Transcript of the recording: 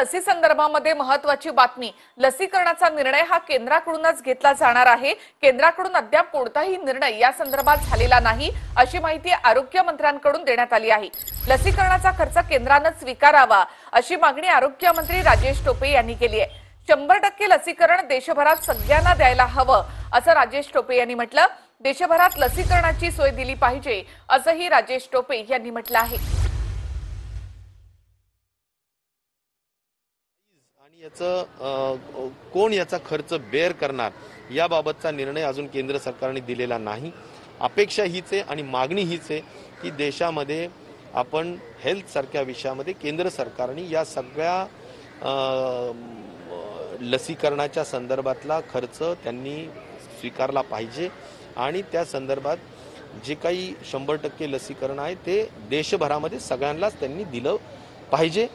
लसी संदर्भामध्ये महत्त्वाची बातमी। लसीकरणाचा निर्णय हा केंद्राकडूनच घेतला जाणार आहे। केंद्राकडून अद्याप कोणताही निर्णय या संदर्भात झालेला नाही, अशी माहिती आरोग्य मंत्र्यांकडून देण्यात आली आहे। लसीकरणाचा खर्च केंद्राने स्वीकारावा अशी मागणी आरोग्य मंत्री राजेश टोपे यांनी केली आहे। 100% लसीकरण देशभरात सगळ्यांना द्यायला हवं असं राजेश टोपे यांनी म्हटलं। देशभरात लसीकरणाची सोय दिली पाहिजे असंही राजेश टोपे यांनी म्हटलं आहे। आणि कोण याचा खर्च बेअर करणार याबाबतचा निर्णय अजून केंद्र सरकारने दिलेला नाही। अपेक्षा हीच आहे आणि मागणी हीच आहे की देशामध्ये आपण हेल्थ सारख्या विषयामध्ये केंद्र सरकारने या सगळ्या लसीकरणाच्या संदर्भातला खर्च त्यांनी स्वीकारला पाहिजे आणि त्या संदर्भात जे काही 100% लसीकरण आहे ते देशभरामध्ये सगळ्यांनाच त्यांनी दिलं पाहिजे।